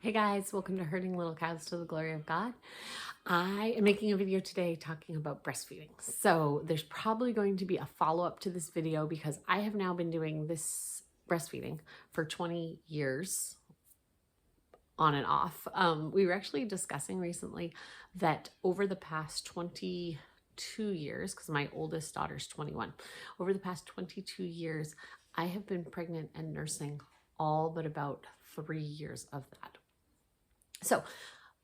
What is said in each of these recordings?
Hey guys, welcome to Herding Little Cows to the Glory of God. I am making a video today talking about breastfeeding. So there's probably going to be a follow-up to this video because I have now been doing this breastfeeding for 20 years on and off. We were actually discussing recently that over the past 22 years, because my oldest daughter's 21, over the past 22 years, I have been pregnant and nursing all but about 3 years of that. So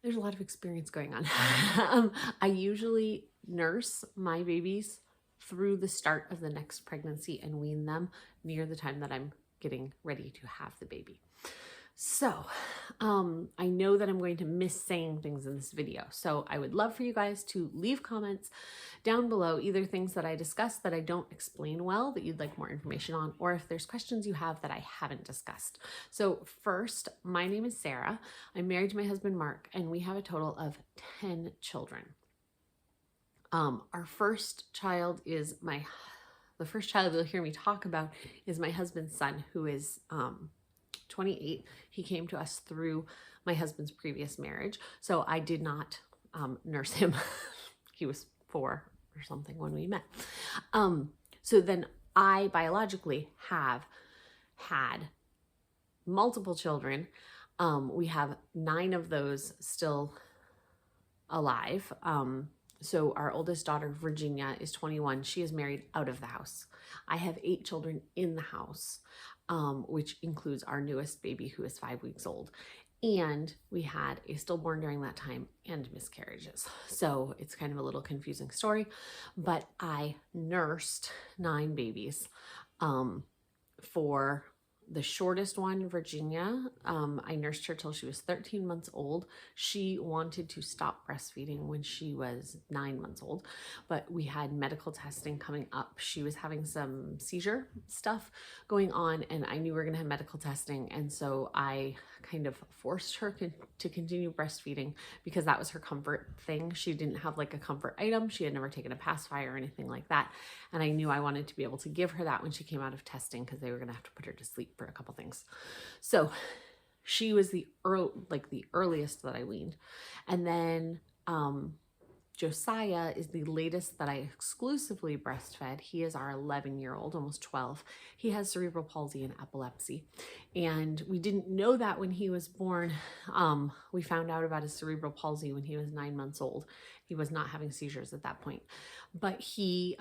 there's a lot of experience going on. I usually nurse my babies through the start of the next pregnancy and wean them near the time that I'm getting ready to have the baby. So I know that I'm going to miss saying things in this video. So I would love for you guys to leave comments down below, either things that I discussed that I don't explain well that you'd like more information on, or if there's questions you have that I haven't discussed. So first, my name is Sarah. I'm married to my husband, Mark, and we have a total of 10 children. Our first child is the first child you'll hear me talk about is my husband's son, who is 28. He came to us through my husband's previous marriage. So I did not nurse him. He was 4 or something when we met. So then I biologically have had multiple children. We have 9 of those still alive. So our oldest daughter, Virginia, is 21. She is married out of the house. I have 8 children in the house, which includes our newest baby, who is 5 weeks old. And we had a stillborn during that time and miscarriages. So it's kind of a little confusing story, but I nursed 9 babies. For the shortest one, Virginia, I nursed her till she was 13 months old. She wanted to stop breastfeeding when she was 9 months old, but we had medical testing coming up. She was having some seizure stuff going on, and I knew we were going to have medical testing, and so I kind of forced her to continue breastfeeding because that was her comfort thing. She didn't have like a comfort item. She had never taken a pacifier or anything like that, and I knew I wanted to be able to give her that when she came out of testing because they were going to have to put her to sleep for a couple things. So she was the earliest that I weaned. And then Josiah is the latest that I exclusively breastfed. He is our 11-year-old, almost 12. He has cerebral palsy and epilepsy. And we didn't know that when he was born. We found out about his cerebral palsy when he was 9 months old. He was not having seizures at that point, but he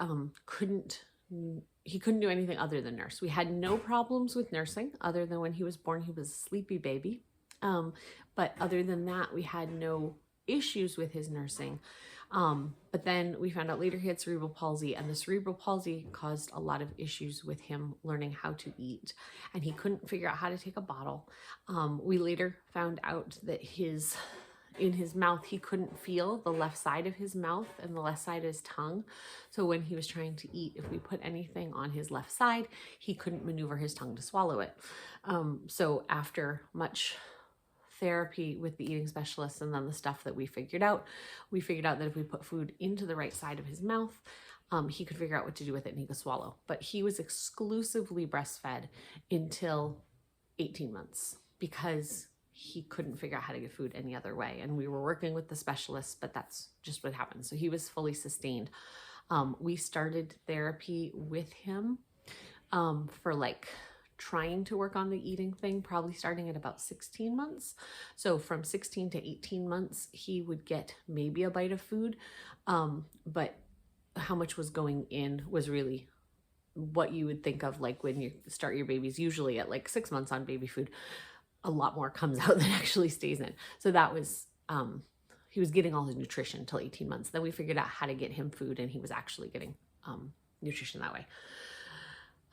couldn't do anything other than nurse. We had no problems with nursing other than when he was born. He was a sleepy baby. But other than that, we had no issues with his nursing. But then we found out later he had cerebral palsy, and the cerebral palsy caused a lot of issues with him learning how to eat, and he couldn't figure out how to take a bottle. We later found out that in his mouth, he couldn't feel the left side of his mouth and the left side of his tongue. So when he was trying to eat, if we put anything on his left side, he couldn't maneuver his tongue to swallow it. So after much therapy with the eating specialists and then the stuff that we figured out that if we put food into the right side of his mouth, he could figure out what to do with it and he could swallow. But he was exclusively breastfed until 18 months because he couldn't figure out how to get food any other way. And we were working with the specialists, but that's just what happened. So he was fully sustained. We started therapy with him for like trying to work on the eating thing, probably starting at about 16 months. So from 16 to 18 months, he would get maybe a bite of food. But how much was going in was really what you would think of like when you start your babies, usually at like 6 months on baby food. A lot more comes out than actually stays in. So that was, he was getting all his nutrition until 18 months. Then we figured out how to get him food, and he was actually getting nutrition that way.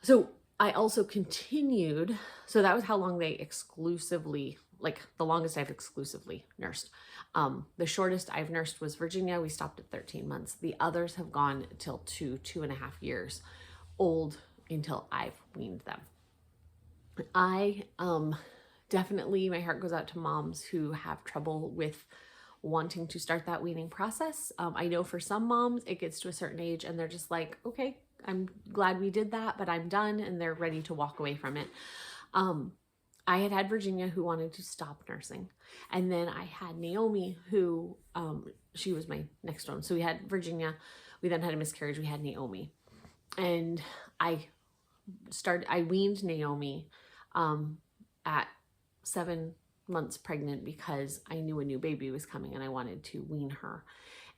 So I also continued, so that was how long they exclusively, like the longest I've exclusively nursed. The shortest I've nursed was Virginia. We stopped at 13 months. The others have gone till 2.5 years old until I've weaned them. Definitely, my heart goes out to moms who have trouble with wanting to start that weaning process. I know for some moms, it gets to a certain age and they're just like, okay, I'm glad we did that, but I'm done, and they're ready to walk away from it. I had Virginia, who wanted to stop nursing. And then I had Naomi, who, she was my next one. So we had Virginia, we then had a miscarriage, we had Naomi. And I weaned Naomi at 7 months pregnant because I knew a new baby was coming and I wanted to wean her.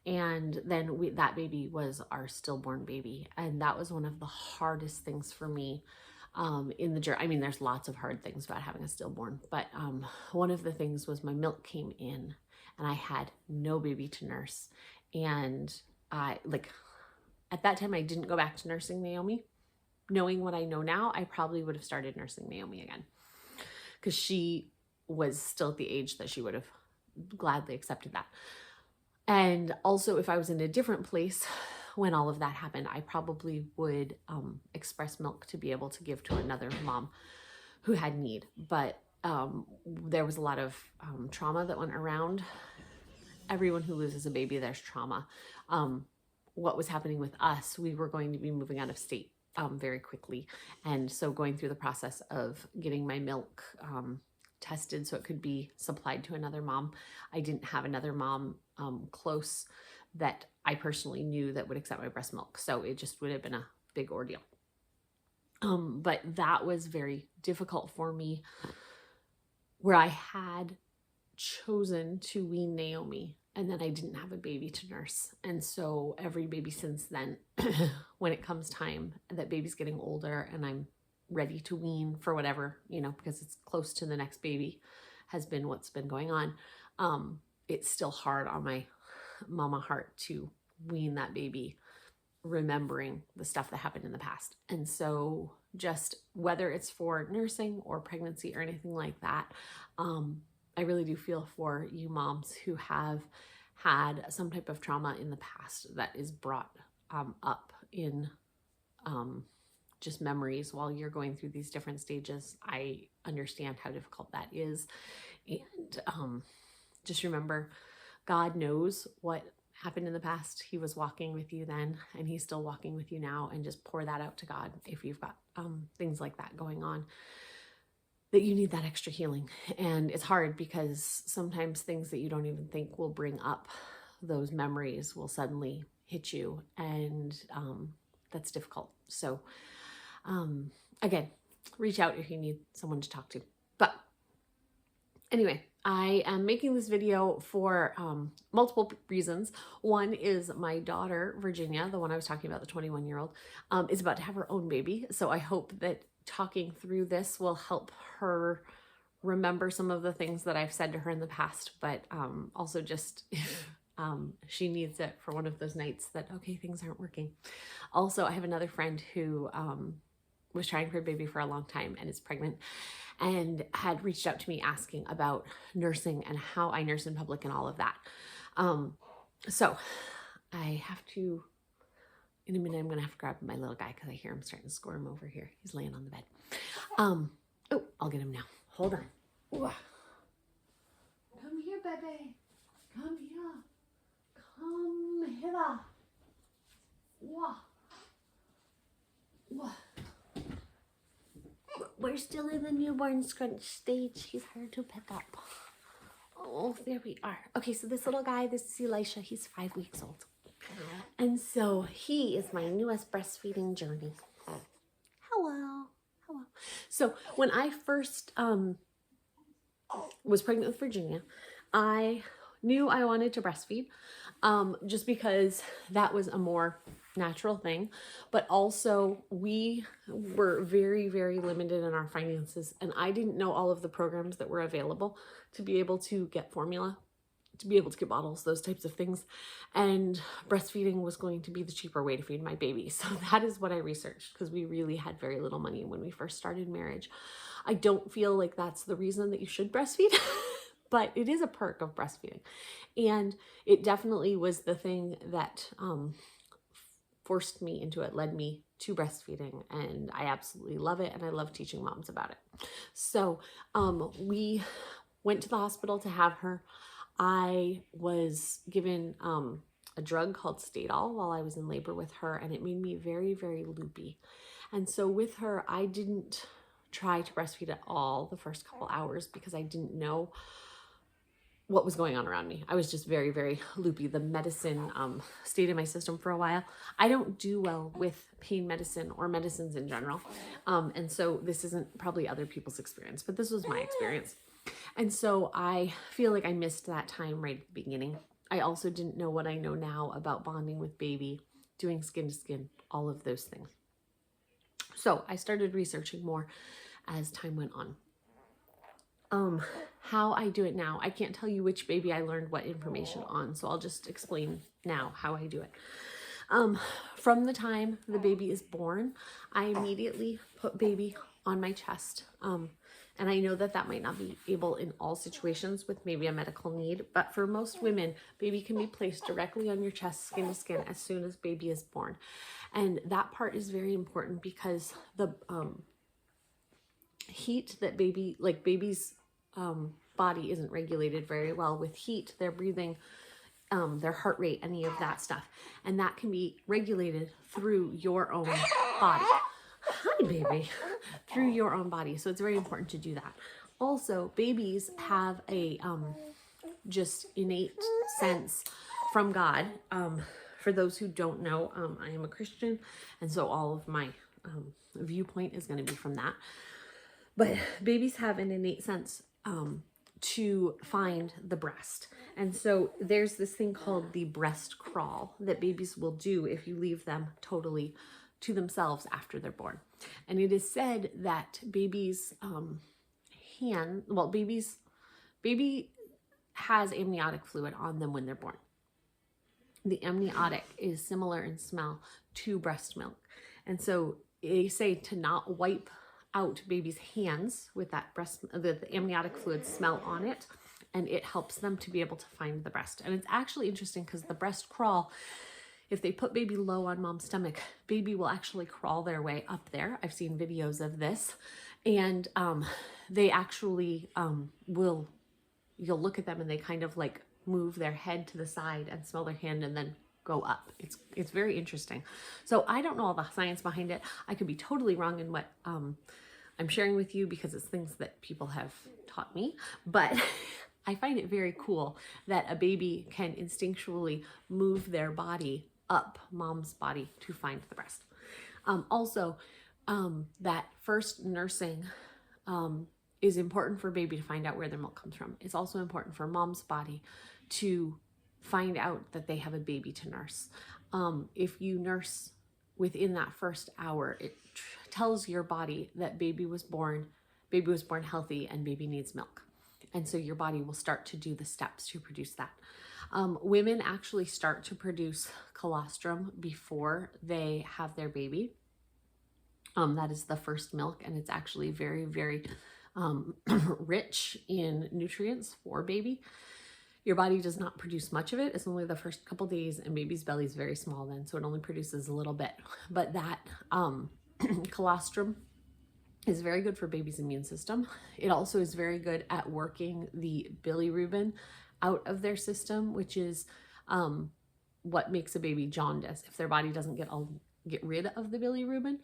And then that baby was our stillborn baby. And that was one of the hardest things for me in the journey. I mean, there's lots of hard things about having a stillborn, but one of the things was my milk came in and I had no baby to nurse. And at that time, I didn't go back to nursing Naomi. Knowing what I know now, I probably would have started nursing Naomi again, because she was still at the age that she would have gladly accepted that. And also, if I was in a different place when all of that happened, I probably would express milk to be able to give to another mom who had need. But there was a lot of trauma that went around. Everyone who loses a baby, there's trauma. What was happening with us, we were going to be moving out of state very quickly. And so going through the process of getting my milk tested so it could be supplied to another mom. I didn't have another mom close that I personally knew that would accept my breast milk. So it just would have been a big ordeal. But that was very difficult for me, where I had chosen to wean Naomi and then I didn't have a baby to nurse. And so every baby since then, when it comes time that baby's getting older and I'm ready to wean for whatever, because it's close to the next baby, has been what's been going on. It's still hard on my mama heart to wean that baby, remembering the stuff that happened in the past. And so just whether it's for nursing or pregnancy or anything like that, I really do feel for you moms who have had some type of trauma in the past that is brought up in just memories while you're going through these different stages. I understand how difficult that is. And just remember, God knows what happened in the past. He was walking with you then, and he's still walking with you now. And just pour that out to God if you've got things like that going on, that you need that extra healing. And it's hard because sometimes things that you don't even think will bring up those memories will suddenly hit you. And that's difficult. So again, reach out if you need someone to talk to. But anyway, I am making this video for multiple reasons. One is my daughter, Virginia, the one I was talking about, the 21-year-old, is about to have her own baby. So I hope that talking through this will help her remember some of the things that I've said to her in the past, but also just if she needs it for one of those nights that, okay, things aren't working. Also, I have another friend who was trying for a baby for a long time and is pregnant, and had reached out to me asking about nursing and how I nurse in public and all of that. So I have to, in a minute, I'm going to have to grab my little guy because I hear him starting to squirm over here. He's laying on the bed. Oh, I'll get him now. Hold on. Ooh. Come here, baby. Come here. Come hither. Whoa. Whoa. We're still in the newborn scrunch stage. He's hard to pick up. Oh, there we are. Okay, so this little guy, this is Elisha. He's 5 weeks old. And so he is my newest breastfeeding journey. Hello. Hello. So when I first was pregnant with Virginia, I knew I wanted to breastfeed just because that was a more natural thing, but also we were very, very limited in our finances, and I didn't know all of the programs that were available to be able to get formula, to be able to get bottles, those types of things. And breastfeeding was going to be the cheaper way to feed my baby. So that is what I researched, because we really had very little money when we first started marriage. I don't feel like that's the reason that you should breastfeed, but it is a perk of breastfeeding. And it definitely was the thing that forced me into it, led me to breastfeeding, and I absolutely love it, and I love teaching moms about it. So we went to the hospital to have her. I was given a drug called Stadol while I was in labor with her, and it made me very, very loopy. And so with her, I didn't try to breastfeed at all the first couple hours because I didn't know what was going on around me. I was just very, very loopy. The medicine stayed in my system for a while. I don't do well with pain medicine or medicines in general. And so this isn't probably other people's experience, but this was my experience. And so I feel like I missed that time right at the beginning. I also didn't know what I know now about bonding with baby, doing skin to skin, all of those things. So I started researching more as time went on. How I do it now, I can't tell you which baby I learned what information on, so I'll just explain now how I do it. From the time the baby is born, I immediately put baby on my chest. And I know that that might not be able in all situations with maybe a medical need, but for most women, baby can be placed directly on your chest, skin to skin, as soon as baby is born. And that part is very important because the heat that baby's body isn't regulated very well with heat. They're breathing, their heart rate, any of that stuff. And that can be regulated through your own body. Hi, baby. Through your own body. So it's very important to do that. Also, babies have a just innate sense from God. For those who don't know, I am a Christian, and so all of my viewpoint is going to be from that. But babies have an innate sense to find the breast. And so there's this thing called the breast crawl that babies will do if you leave them totally to themselves after they're born. And it is said that baby's baby has amniotic fluid on them when they're born. The amniotic is similar in smell to breast milk. And so they say to not wipe out baby's hands with that the amniotic fluid smell on it, and it helps them to be able to find the breast. And it's actually interesting because the breast crawl, if they put baby low on mom's stomach, baby will actually crawl their way up there. I've seen videos of this, and they actually you'll look at them and they kind of like move their head to the side and smell their hand and then go up. It's very interesting. So I don't know all the science behind it. I could be totally wrong in what I'm sharing with you because it's things that people have taught me, but I find it very cool that a baby can instinctually move their body up mom's body to find the breast. Also, that first nursing is important for baby to find out where their milk comes from. It's also important for mom's body to find out that they have a baby to nurse. If you nurse within that first hour, it tells your body that baby was born healthy and baby needs milk. And so your body will start to do the steps to produce that. Women actually start to produce colostrum before they have their baby. That is the first milk, and it's actually very, very rich in nutrients for baby. Your body does not produce much of it. It's only the first couple days, and baby's belly is very small then, so it only produces a little bit. But that colostrum is very good for baby's immune system. It also is very good at working the bilirubin out of their system, which is what makes a baby jaundice if their body doesn't get rid of the bilirubin.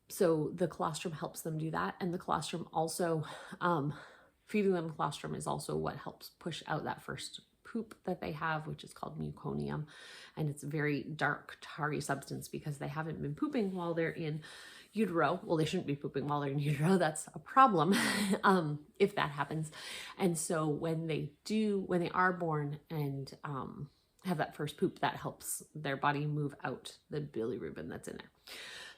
So the colostrum helps them do that. And the colostrum also, feeding them colostrum is also what helps push out that first poop that they have, which is called muconium. And it's a very dark, tarry substance because they haven't been pooping while they're in utero. Well, they shouldn't be pooping while they're in utero. That's a problem if that happens. And so when they are born and have that first poop, that helps their body move out the bilirubin that's in there.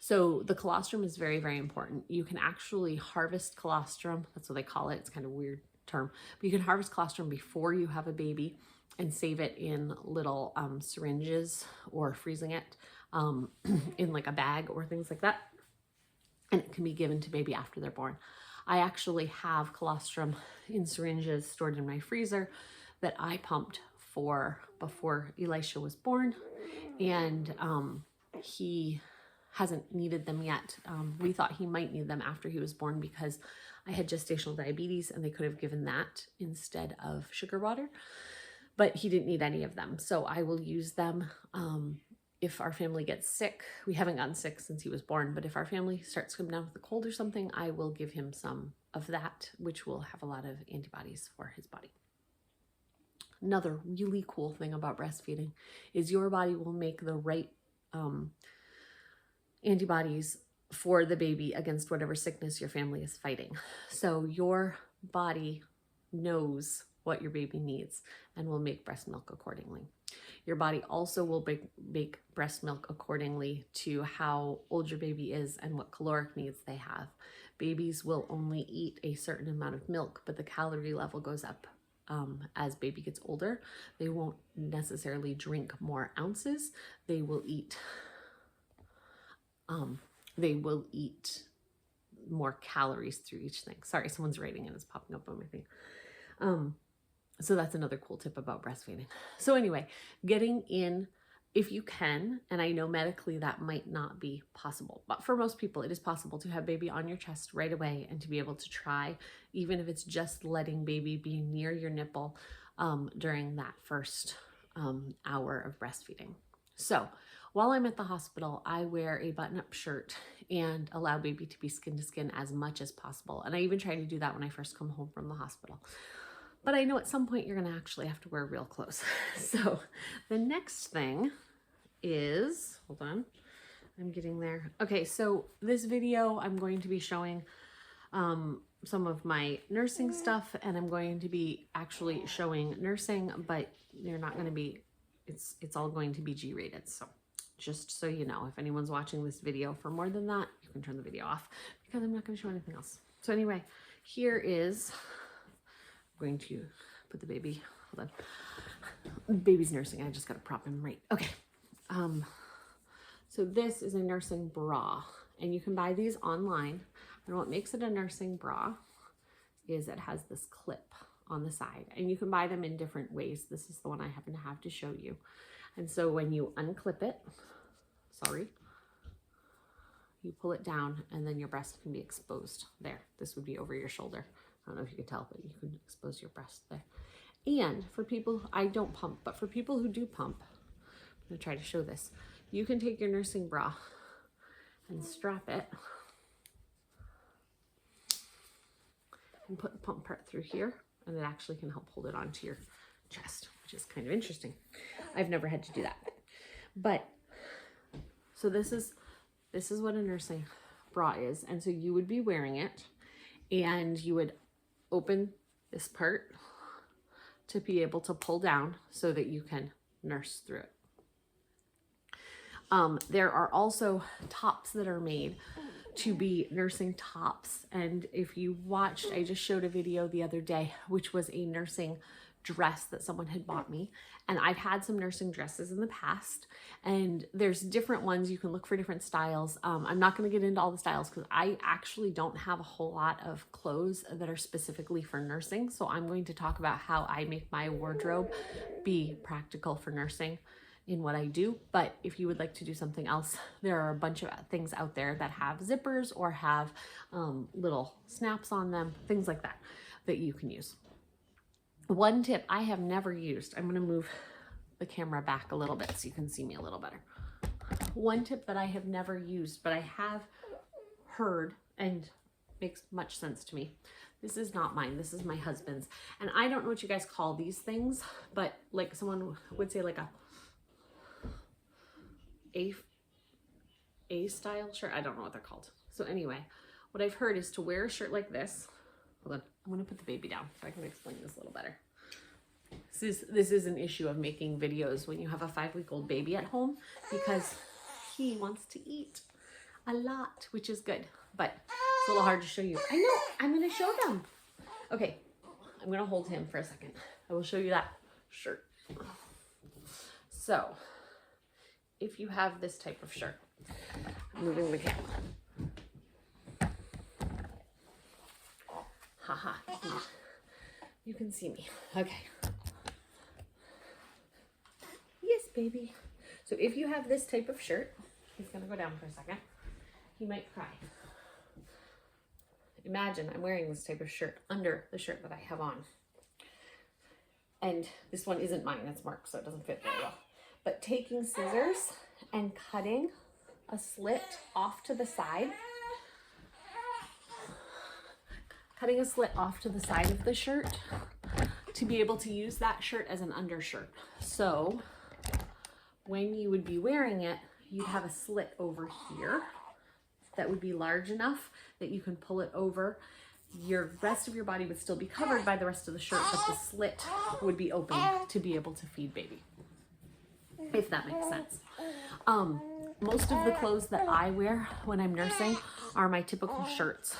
So the colostrum is very, very important. You can actually harvest colostrum. That's what they call it. It's kind of a weird term, but you can harvest colostrum before you have a baby and save it in little syringes or freezing it in like a bag or things like that. And it can be given to baby after they're born. I actually have colostrum in syringes stored in my freezer that I pumped for before Elisha was born, and he hasn't needed them yet. We thought he might need them after he was born because I had gestational diabetes and they could have given that instead of sugar water, but he didn't need any of them. So I will use them if our family gets sick, we haven't gotten sick since he was born, but if our family starts coming down with a cold or something, I will give him some of that, which will have a lot of antibodies for his body. Another really cool thing about breastfeeding is your body will make the right antibodies for the baby against whatever sickness your family is fighting. So your body knows what your baby needs and will make breast milk accordingly. Your body also will make breast milk accordingly to how old your baby is and what caloric needs they have. Babies will only eat a certain amount of milk, but the calorie level goes up as baby gets older. They won't necessarily drink more ounces. They will eat more calories through each thing. Sorry, someone's writing and it's popping up on my thing. So that's another cool tip about breastfeeding. So anyway, getting in if you can, and I know medically that might not be possible, but for most people it is possible to have baby on your chest right away and to be able to try, even if it's just letting baby be near your nipple during that first hour of breastfeeding. So while I'm at the hospital, I wear a button-up shirt and allow baby to be skin to skin as much as possible. And I even try to do that when I first come home from the hospital. But I know at some point you're going to actually have to wear real clothes. So the next thing is, hold on, I'm getting there. Okay, so this video I'm going to be showing some of my nursing stuff, and I'm going to be actually showing nursing, but you're not going to be, it's all going to be G-rated. So just so you know, if anyone's watching this video for more than that, you can turn the video off because I'm not going to show anything else. So anyway, here is, I'm going to put the baby, hold on, baby's nursing. I just got to prop him right. Okay. So this is a nursing bra, and you can buy these online. And what makes it a nursing bra is it has this clip on the side, and you can buy them in different ways. This is the one I happen to have to show you. And so when you unclip it, you pull it down, and then your breast can be exposed there. This would be over your shoulder. I don't know if you can tell, but you can expose your breast there. And for people, I don't pump, but for people who do pump, I'm gonna try to show this. You can take your nursing bra and strap it and put the pump part through here, and it actually can help hold it onto your chest, which is kind of interesting. I've never had to do that. But so this is what a nursing bra is. And so you would be wearing it, and you would open this part to be able to pull down so that you can nurse through it. There are also tops that are made to be nursing tops. And if you watched, I just showed a video the other day, which was a nursing dress that someone had bought me. And I've had some nursing dresses in the past, and there's different ones. You can look for different styles. I'm not going to get into all the styles because I actually don't have a whole lot of clothes that are specifically for nursing. So I'm going to talk about how I make my wardrobe be practical for nursing in what I do. But if you would like to do something else, there are a bunch of things out there that have zippers or have little snaps on them, things like that, that you can use. One tip I have never used, I'm going to move the camera back a little bit so you can see me a little better. One tip that I have never used, but I have heard and makes much sense to me. This is not mine. This is my husband's. And I don't know what you guys call these things, but like someone would say like a style shirt. I don't know what they're called. So anyway, what I've heard is to wear a shirt like this. Hold on, I'm gonna put the baby down so I can explain this a little better. This is an issue of making videos when you have a 5-week-old baby at home, because he wants to eat a lot, which is good, but it's a little hard to show you. I know, I'm gonna show them. Okay, I'm gonna hold him for a second. I will show you that shirt. So, if you have this type of shirt, I'm moving the camera. Haha, you can see me. Okay. Yes, baby. So if you have this type of shirt, he's gonna go down for a second. He might cry. Imagine I'm wearing this type of shirt under the shirt that I have on. And this one isn't mine, it's Mark, so it doesn't fit very well. but taking scissors and cutting a slit off to the side, cutting a slit off to the side of the shirt to be able to use that shirt as an undershirt. So when you would be wearing it, you'd have a slit over here that would be large enough that you can pull it over. Your rest of your body would still be covered by the rest of the shirt, but the slit would be open to be able to feed baby, if that makes sense. Most of the clothes that I wear when I'm nursing are my typical shirts,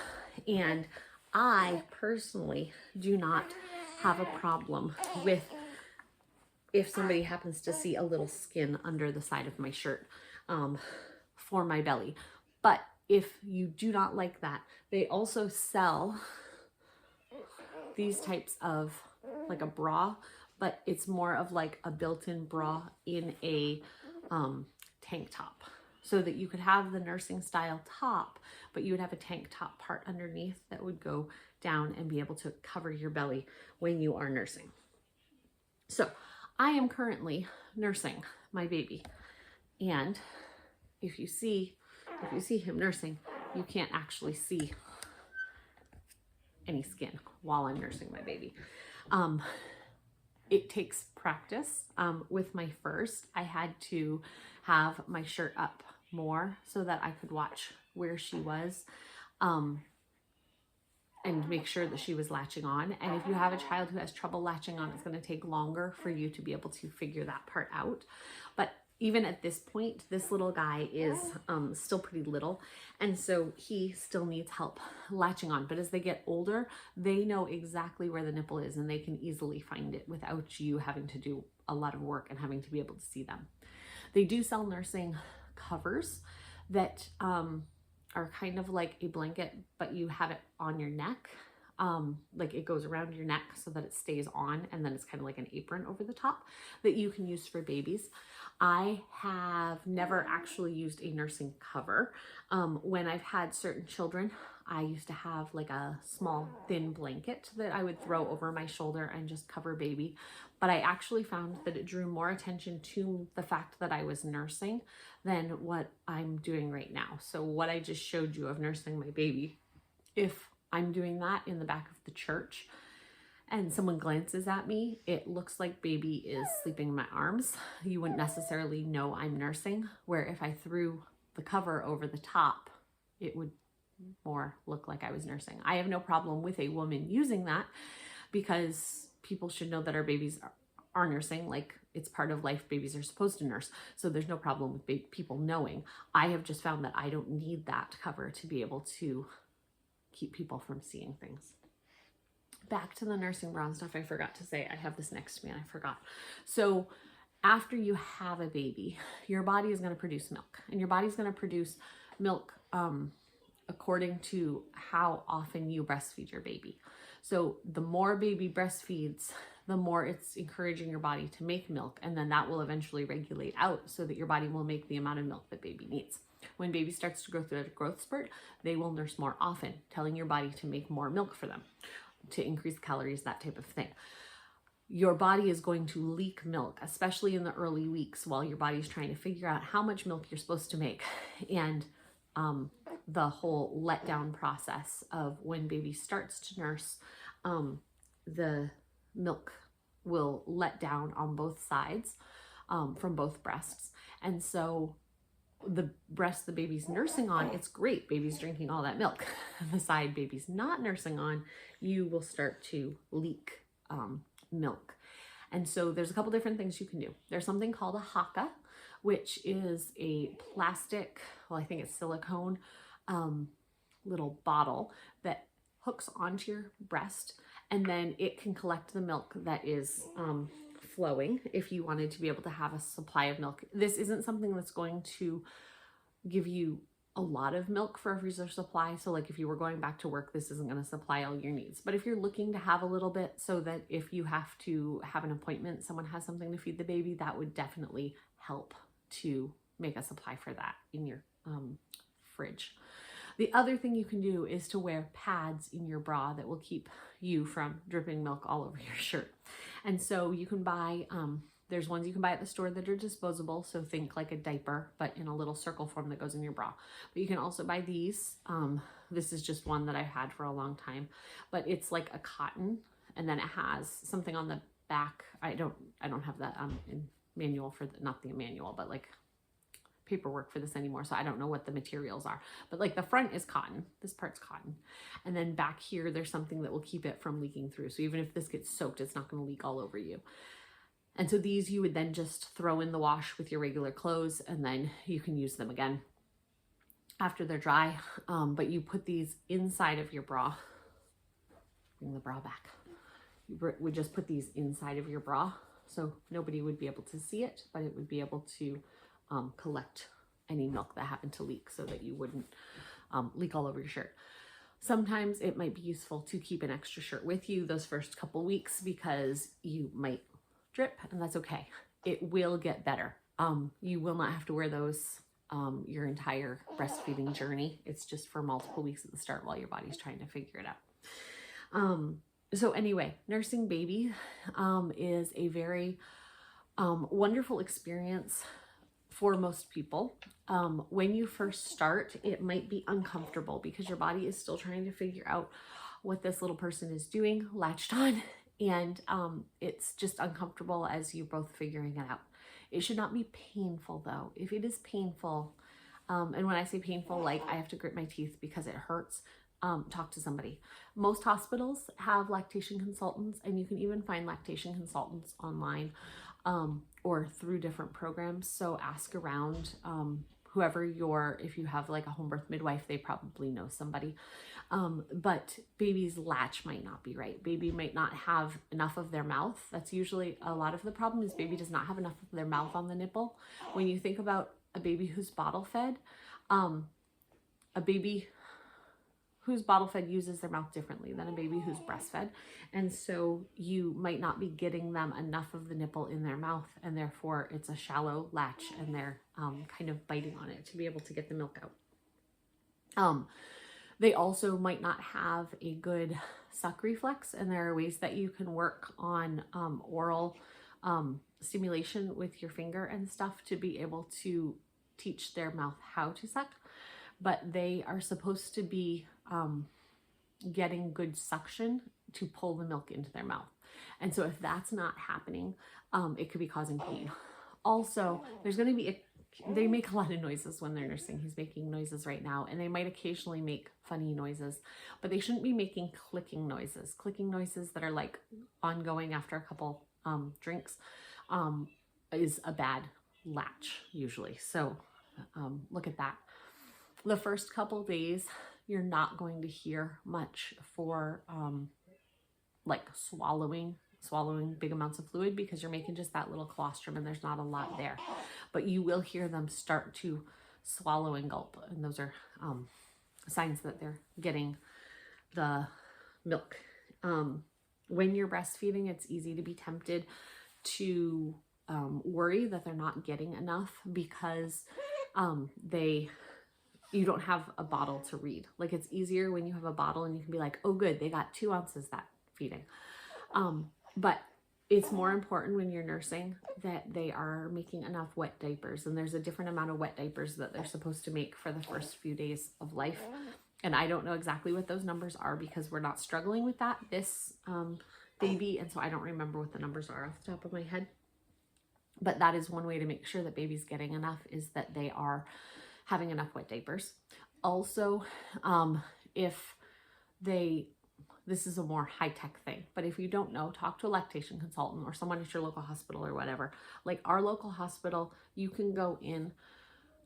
and I personally do not have a problem with if somebody happens to see a little skin under the side of my shirt for my belly. But if you do not like that, they also sell these types of, like a bra, but it's more of like a built-in bra in a tank top, so that you could have the nursing style top, but you would have a tank top part underneath that would go down and be able to cover your belly when you are nursing. So I am currently nursing my baby, and if you see him nursing, you can't actually see any skin while I'm nursing my baby. It takes practice. With my first, I had to have my shirt up more so that I could watch where she was and make sure that she was latching on. And if you have a child who has trouble latching on, it's going to take longer for you to be able to figure that part out. But even at this point, this little guy is still pretty little, and so he still needs help latching on. But as they get older, they know exactly where the nipple is, and they can easily find it without you having to do a lot of work and having to be able to see them. They do sell nursing covers that are kind of like a blanket, but you have it on your neck. Like it goes around your neck so that it stays on, and then it's kind of like an apron over the top that you can use for babies. I have never actually used a nursing cover. When I've had certain children, I used to have like a small thin blanket that I would throw over my shoulder and just cover baby. But I actually found that it drew more attention to the fact that I was nursing than what I'm doing right now. So what I just showed you of nursing my baby, if I'm doing that in the back of the church and someone glances at me, it looks like baby is sleeping in my arms. You wouldn't necessarily know I'm nursing, where if I threw the cover over the top, it would more look like I was nursing. I have no problem with a woman using that, because people should know that our babies are nursing. Like, it's part of life. Babies are supposed to nurse. So there's no problem with people knowing. I have just found that I don't need that cover to be able to keep people from seeing things. Back to the nursing bra and stuff, I forgot to say, I have this next to me and I forgot. So after you have a baby, your body is going to produce milk, and your body's going to produce milk according to how often you breastfeed your baby. So the more baby breastfeeds, the more it's encouraging your body to make milk, and then that will eventually regulate out so that your body will make the amount of milk that baby needs. When baby starts to go through a growth spurt, they will nurse more often, telling your body to make more milk for them, to increase calories, that type of thing. Your body is going to leak milk, especially in the early weeks while your body is trying to figure out how much milk you're supposed to make. And the whole letdown process of when baby starts to nurse, the milk will let down on both sides from both breasts. And so the breast the baby's nursing on, it's great. Baby's drinking all that milk. The side baby's not nursing on, you will start to leak milk. And so there's a couple different things you can do. There's something called a haka, which is a plastic, well, I think it's silicone, little bottle that hooks onto your breast, and then it can collect the milk that is flowing if you wanted to be able to have a supply of milk. This isn't something that's going to give you a lot of milk for a freezer supply. So like if you were going back to work, this isn't going to supply all your needs. But if you're looking to have a little bit so that if you have to have an appointment, someone has something to feed the baby, that would definitely help to make a supply for that in your fridge. The other thing you can do is to wear pads in your bra that will keep you from dripping milk all over your shirt. And so you can buy There's ones you can buy at the store that are disposable, so think like a diaper, but in a little circle form that goes in your bra. But you can also buy these. This is just one that I've had for a long time, but it's like a cotton, and then it has something on the back. I don't have that in manual for not the manual, but like paperwork for this anymore, so I don't know what the materials are, but like the front is cotton, this part's cotton, and then back here there's something that will keep it from leaking through, so even if this gets soaked, it's not going to leak all over you. And so these you would then just throw in the wash with your regular clothes, and then you can use them again after they're dry. But you put these inside of your bra. Bring the bra back. You would just put these inside of your bra, so nobody would be able to see it, but it would be able to collect any milk that happened to leak, so that you wouldn't leak all over your shirt. Sometimes it might be useful to keep an extra shirt with you those first couple weeks, because you might drip, and that's okay. It will get better. You will not have to wear those your entire breastfeeding journey. It's just for multiple weeks at the start while your body's trying to figure it out. So anyway, nursing baby is a very wonderful experience for most people. When you first start, it might be uncomfortable because your body is still trying to figure out what this little person is doing, latched on, and it's just uncomfortable as you're both figuring it out. It should not be painful though. If it is painful, and when I say painful, like I have to grit my teeth because it hurts, talk to somebody. Most hospitals have lactation consultants, and you can even find lactation consultants online or through different programs. So ask around, whoever if you have like a home birth midwife, they probably know somebody. But baby's latch might not be right. Baby might not have enough of their mouth. That's usually a lot of the problem, is baby does not have enough of their mouth on the nipple. When you think about a baby who's bottle fed, a baby who's bottle fed uses their mouth differently than a baby who's breastfed. And so you might not be getting them enough of the nipple in their mouth, and therefore it's a shallow latch, and they're kind of biting on it to be able to get the milk out. They also might not have a good suck reflex, and there are ways that you can work on oral stimulation with your finger and stuff to be able to teach their mouth how to suck. But they are supposed to be getting good suction to pull the milk into their mouth. And so if that's not happening, it could be causing pain. Also, there's going to be they make a lot of noises when they're nursing. He's making noises right now, and they might occasionally make funny noises, but they shouldn't be making clicking noises. Clicking noises that are like ongoing after a couple drinks is a bad latch usually. So look at that. The first couple days, you're not going to hear much for like swallowing big amounts of fluid, because you're making just that little colostrum and there's not a lot there. But you will hear them start to swallow and gulp, and those are signs that they're getting the milk. When you're breastfeeding, it's easy to be tempted to worry that they're not getting enough because you don't have a bottle to read. Like, it's easier when you have a bottle and you can be like, oh good, they got 2 ounces that feeding. But it's more important when you're nursing that they are making enough wet diapers, and there's a different amount of wet diapers that they're supposed to make for the first few days of life. And I don't know exactly what those numbers are because we're not struggling with that this baby, and so I don't remember what the numbers are off the top of my head. But that is one way to make sure that baby's getting enough, is that they are having enough wet diapers. Also, this is a more high-tech thing, but if you don't know, talk to a lactation consultant or someone at your local hospital or whatever. Like our local hospital, you can go in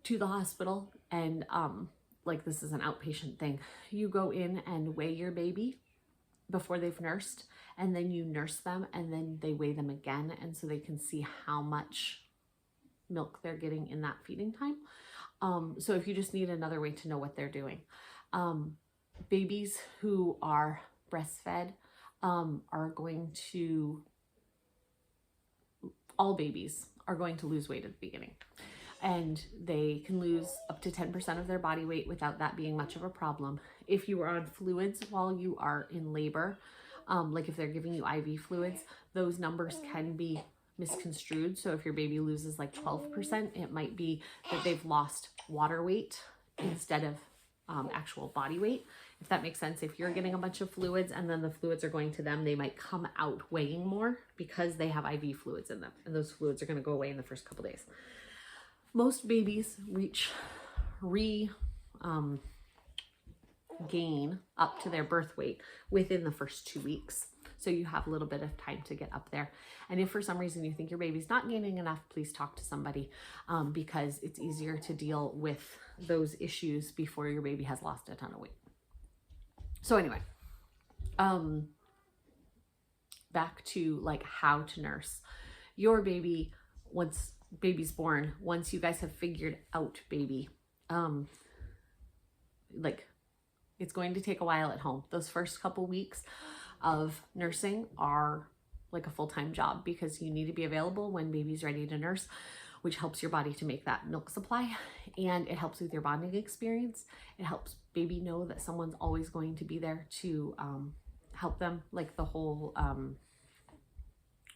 to the hospital and like, this is an outpatient thing. You go in and weigh your baby before they've nursed, and then you nurse them, and then they weigh them again, and so they can see how much milk they're getting in that feeding time. So if you just need another way to know what they're doing. Babies who are breastfed all babies are going to lose weight at the beginning, and they can lose up to 10% of their body weight without that being much of a problem. If you are on fluids while you are in labor, like if they're giving you IV fluids, those numbers can be misconstrued. So if your baby loses like 12%, it might be that they've lost water weight instead of actual body weight. If that makes sense, if you're getting a bunch of fluids and then the fluids are going to them, they might come out weighing more because they have IV fluids in them, and those fluids are going to go away in the first couple days. Most babies gain up to their birth weight within the first 2 weeks. So you have a little bit of time to get up there. And if for some reason you think your baby's not gaining enough, please talk to somebody because it's easier to deal with those issues before your baby has lost a ton of weight. So anyway, back to like how to nurse your baby once baby's born. Once you guys have figured out baby, like it's going to take a while at home. Those first couple weeks of nursing are like a full-time job because you need to be available when baby's ready to nurse, which helps your body to make that milk supply, and it helps with your bonding experience. It helps baby know that someone's always going to be there to help them, like the whole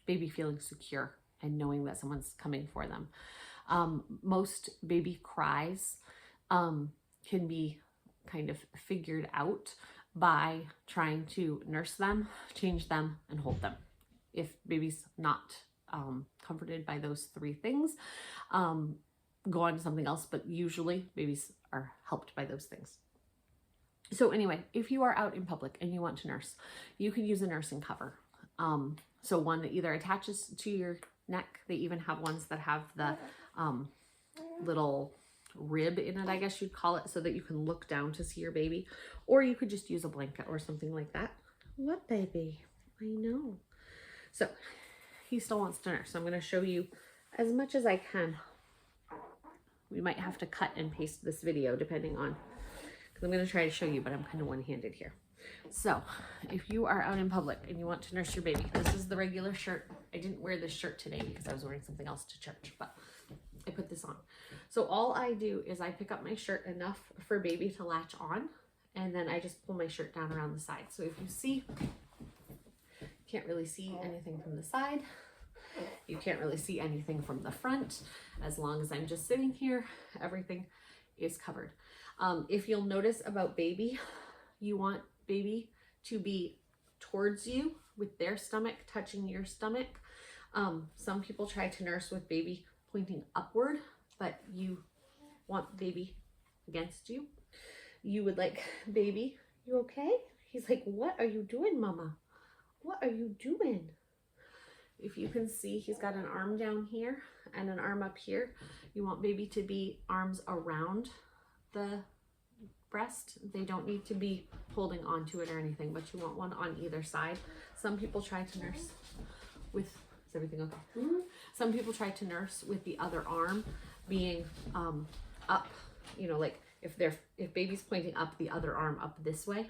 baby feeling secure and knowing that someone's coming for them. Most baby cries can be kind of figured out by trying to nurse them, change them, and hold them. If baby's not comforted by those three things, go on to something else, but usually babies are helped by those things. So anyway, if you are out in public and you want to nurse, you can use a nursing cover. So one that either attaches to your neck. They even have ones that have the little rib in it, I guess you'd call it, so that you can look down to see your baby. Or you could just use a blanket or something like that. What baby? I know. So he still wants to nurse. So I'm going to show you as much as I can. We might have to cut and paste this video depending on, because I'm going to try to show you, but I'm kind of one-handed here. So if you are out in public and you want to nurse your baby, this is the regular shirt. I didn't wear this shirt today because I was wearing something else to church, but I put this on. So all I do is I pick up my shirt enough for baby to latch on, and then I just pull my shirt down around the side. So if you see, can't really see anything from the side. You can't really see anything from the front. As long as I'm just sitting here, everything is covered. If you'll notice about baby, you want baby to be towards you with their stomach touching your stomach. Some people try to nurse with baby pointing upward, but you want baby against you. You would like, baby, you okay? He's like, what are you doing, mama? What are you doing? If you can see, he's got an arm down here and an arm up here. You want baby to be arms around the breast. They don't need to be holding onto it or anything, but you want one on either side. Some people try to nurse with, is everything okay? Mm-hmm. Some people try to nurse with the other arm being up, you know, like if baby's pointing up, the other arm up this way,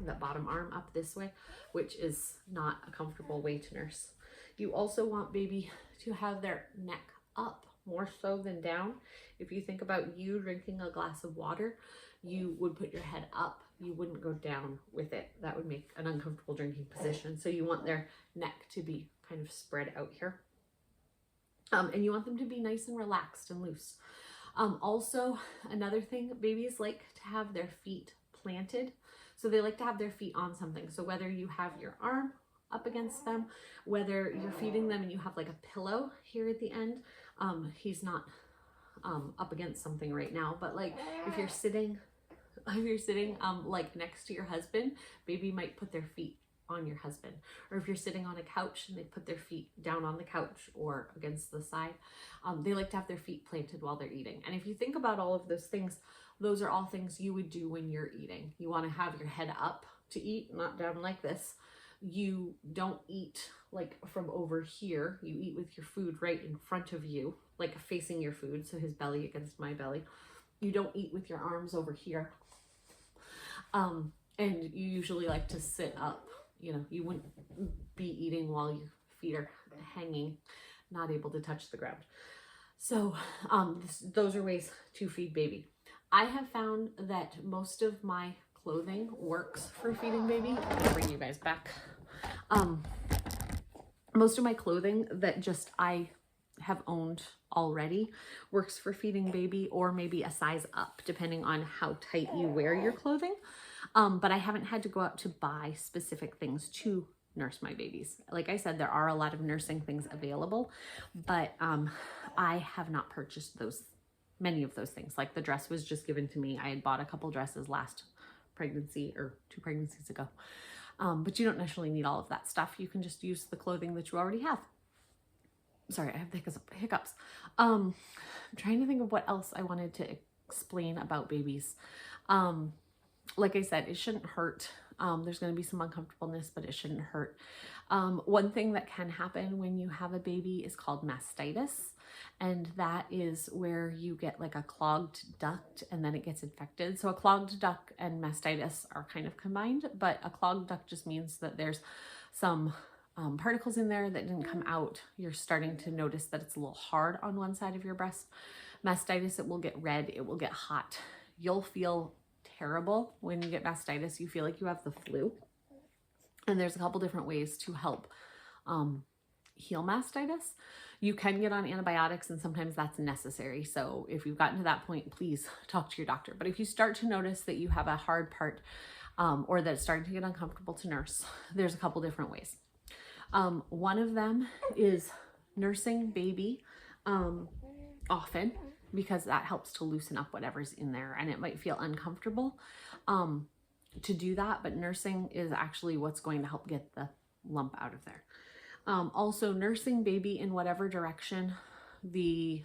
the bottom arm up this way, which is not a comfortable way to nurse. You also want baby to have their neck up more so than down. If you think about you drinking a glass of water, you would put your head up. You wouldn't go down with it. That would make an uncomfortable drinking position. So you want their neck to be kind of spread out here. And you want them to be nice and relaxed and loose. Also, another thing, babies like to have their feet planted. So they like to have their feet on something. So whether you have your arm up against them, whether you're feeding them and you have like a pillow here at the end, he's not up against something right now, but like if you're sitting like next to your husband, baby might put their feet on your husband. Or if you're sitting on a couch and they put their feet down on the couch or against the side, they like to have their feet planted while they're eating. And if you think about all of those things, those are all things you would do when you're eating. You want to have your head up to eat, not down like this. You don't eat like from over here. You eat with your food right in front of you, like facing your food, so his belly against my belly. You don't eat with your arms over here. And you usually like to sit up. You know, you wouldn't be eating while your feet are hanging, not able to touch the ground. So those are ways to feed baby. I have found that most of my clothing works for feeding baby. I'm gonna bring you guys back. Most of my clothing that just I have owned already works for feeding baby, or maybe a size up depending on how tight you wear your clothing. But I haven't had to go out to buy specific things to nurse my babies. Like I said, there are a lot of nursing things available, but I have not purchased many of those things. Like the dress was just given to me. I had bought a couple dresses last pregnancy or 2 pregnancies ago. But you don't necessarily need all of that stuff. You can just use the clothing that you already have. Sorry, I have the hiccups. I'm trying to think of what else I wanted to explain about babies. Like I said, it shouldn't hurt. There's going to be some uncomfortableness, but it shouldn't hurt. One thing that can happen when you have a baby is called mastitis. And that is where you get like a clogged duct and then it gets infected. So a clogged duct and mastitis are kind of combined, but a clogged duct just means that there's some particles in there that didn't come out. You're starting to notice that it's a little hard on one side of your breast. Mastitis, it will get red, it will get hot. You'll feel terrible when you get mastitis. You feel like you have the flu. And there's a couple different ways to help heal mastitis. You can get on antibiotics and sometimes that's necessary. So if you've gotten to that point, please talk to your doctor. But if you start to notice that you have a hard part or that it's starting to get uncomfortable to nurse, there's a couple different ways. One of them is nursing baby often, because that helps to loosen up whatever's in there, and it might feel uncomfortable to do that, but nursing is actually what's going to help get the lump out of there. Also nursing baby in whatever direction the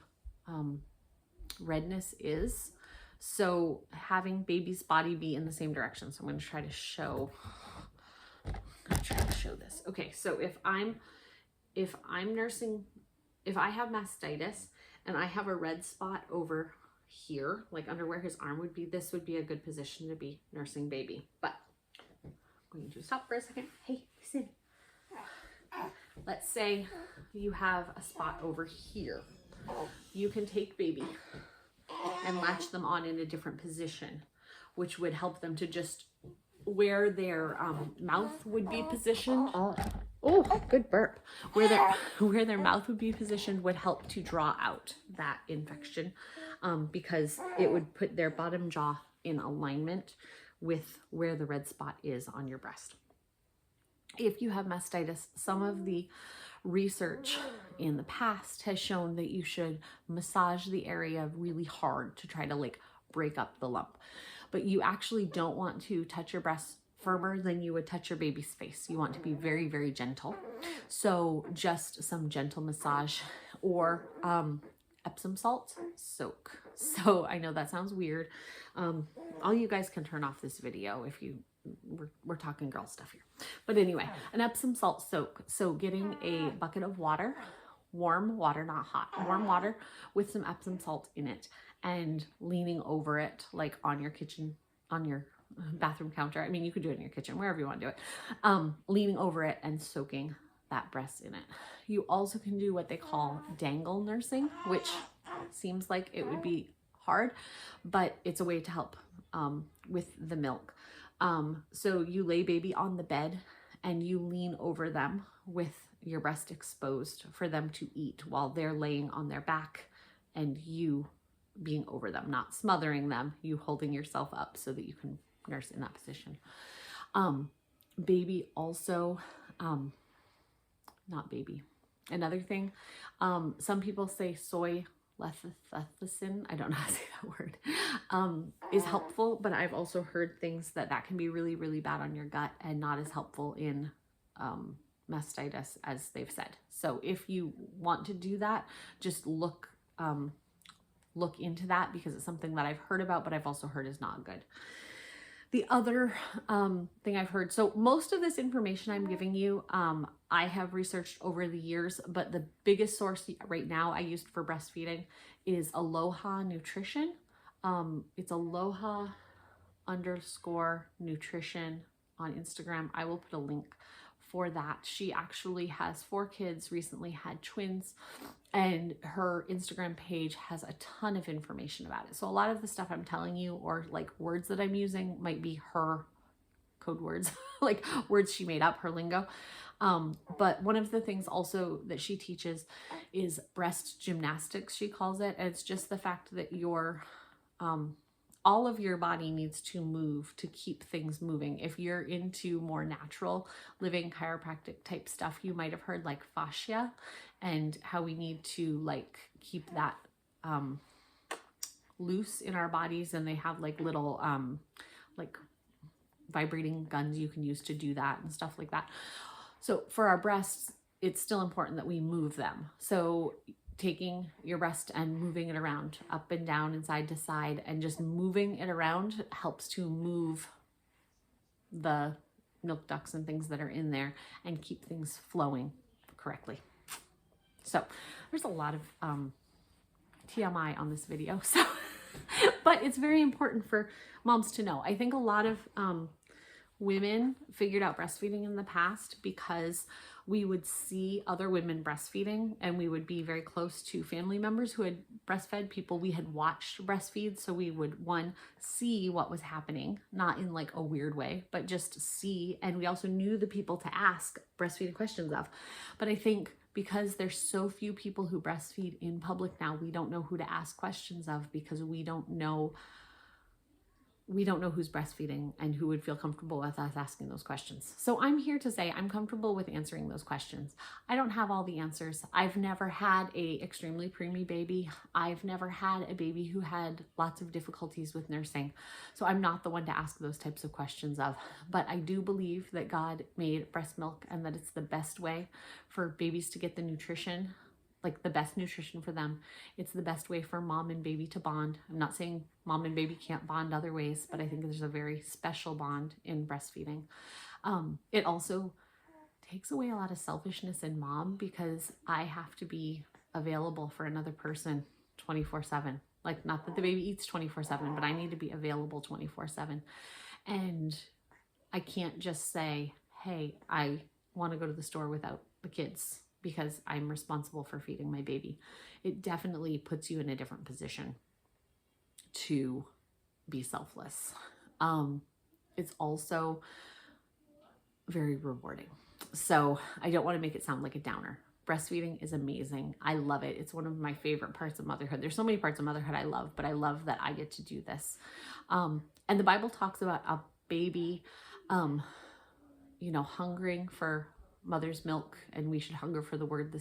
redness is. So having baby's body be in the same direction. So I'm going to try to show this. Okay, so if I'm nursing, if I have mastitis and I have a red spot over here, like under where his arm would be, this would be a good position to be nursing baby. But I'm going to stop for a second. Hey, listen. Let's say you have a spot over here. You can take baby and latch them on in a different position, which would help them to just where their mouth would be positioned. Oh, good burp. Where their mouth would be positioned would help to draw out that infection, because it would put their bottom jaw in alignment with where the red spot is on your breast. If you have mastitis, some of the research in the past has shown that you should massage the area really hard to try to like break up the lump. But you actually don't want to touch your breast firmer than you would touch your baby's face. You want to be very, very gentle. So just some gentle massage or Epsom salt soak. So I know that sounds weird. All you guys can turn off this video if we're talking girl stuff here. But anyway, an Epsom salt soak. So getting a bucket of water, warm water, not hot, warm water with some Epsom salt in it, and leaning over it like on your kitchen, on your bathroom counter. I mean, you could do it in your kitchen, wherever you want to do it. Leaning over it and soaking that breast in it. You also can do what they call dangle nursing, which seems like it would be hard, but it's a way to help with the milk. So you lay baby on the bed and you lean over them with your breast exposed for them to eat while they're laying on their back and you being over them, not smothering them, you holding yourself up so that you can nurse in that position. Baby also, not baby. Another thing, some people say soy lecithin, I don't know how to say that word, is helpful, but I've also heard things that can be really, really bad on your gut and not as helpful in mastitis as they've said. So if you want to do that, just look into that, because it's something that I've heard about, but I've also heard is not good. The other thing I've heard, so most of this information I'm giving you, I have researched over the years, but the biggest source right now I used for breastfeeding is Aloha Nutrition. It's Aloha _nutrition on Instagram. I will put a link for that. She actually has 4 kids, recently had twins, and her Instagram page has a ton of information about it. So a lot of the stuff I'm telling you, or like words that I'm using, might be her code words, like words she made up, her lingo. But one of the things also that she teaches is breast gymnastics, she calls it. And it's just the fact that your, all of your body needs to move to keep things moving. If you're into more natural living chiropractic type stuff, you might have heard like fascia and how we need to like keep that, loose in our bodies. And they have like little, like vibrating guns you can use to do that and stuff like that. So for our breasts, it's still important that we move them. So taking your breast and moving it around up and down and side to side and just moving it around helps to move the milk ducts and things that are in there and keep things flowing correctly. So there's a lot of TMI on this video. So, but it's very important for moms to know. I think a lot of women figured out breastfeeding in the past because we would see other women breastfeeding and we would be very close to family members who had breastfed, people we had watched breastfeed. So we would, one, see what was happening, not in like a weird way, but just see. And we also knew the people to ask breastfeeding questions of. But I think because there's so few people who breastfeed in public now, we don't know who to ask questions of because we don't know who's breastfeeding and who would feel comfortable with us asking those questions. So I'm here to say I'm comfortable with answering those questions. I don't have all the answers. I've never had a extremely preemie baby. I've never had a baby who had lots of difficulties with nursing. So I'm not the one to ask those types of questions of, but I do believe that God made breast milk and that it's the best way for babies to get the nutrition, like the best nutrition for them. It's the best way for mom and baby to bond. I'm not saying mom and baby can't bond other ways, but I think there's a very special bond in breastfeeding. It also takes away a lot of selfishness in mom because I have to be available for another person 24/7. Like, not that the baby eats 24/7, but I need to be available 24/7. And I can't just say, hey, I want to go to the store without the kids, because I'm responsible for feeding my baby. It definitely puts you in a different position to be selfless. It's also very rewarding. So I don't want to make it sound like a downer. Breastfeeding is amazing. I love it. It's one of my favorite parts of motherhood. There's so many parts of motherhood I love, but I love that I get to do this. And the Bible talks about a baby, hungering for mother's milk, and we should hunger for the word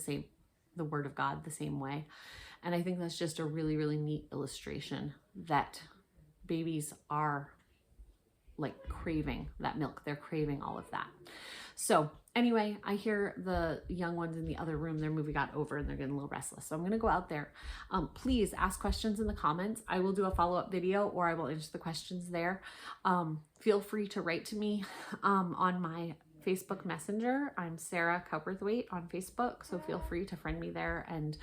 of God the same way. And I think that's just a really, really neat illustration that babies are like craving that milk. They're craving all of that. So anyway, I hear the young ones in the other room, their movie got over and they're getting a little restless. So I'm going to go out there. Please ask questions in the comments. I will do a follow-up video or I will answer the questions there. Feel free to write to me on my Facebook Messenger. I'm Sara Cowperthwaite on Facebook, so feel free to friend me there, and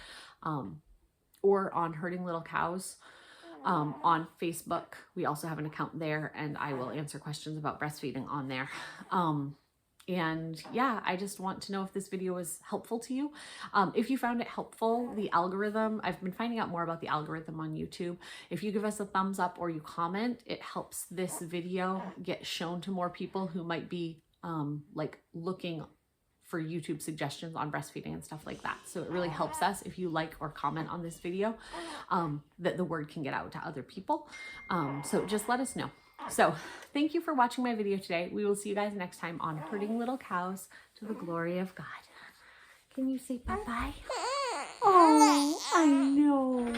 or on Hurting Little Cows on Facebook. We also have an account there, and I will answer questions about breastfeeding on there. And yeah, I just want to know if this video was helpful to you. If you found it helpful, the algorithm, I've been finding out more about the algorithm on YouTube. If you give us a thumbs up or you comment, it helps this video get shown to more people who might be like looking for YouTube suggestions on breastfeeding and stuff like that. So it really helps us if you like or comment on this video, that the word can get out to other people. So just let us know. So thank you for watching my video today. We will see you guys next time on Hurting Little Cows to the Glory of God. Can you say bye-bye? Oh, I know.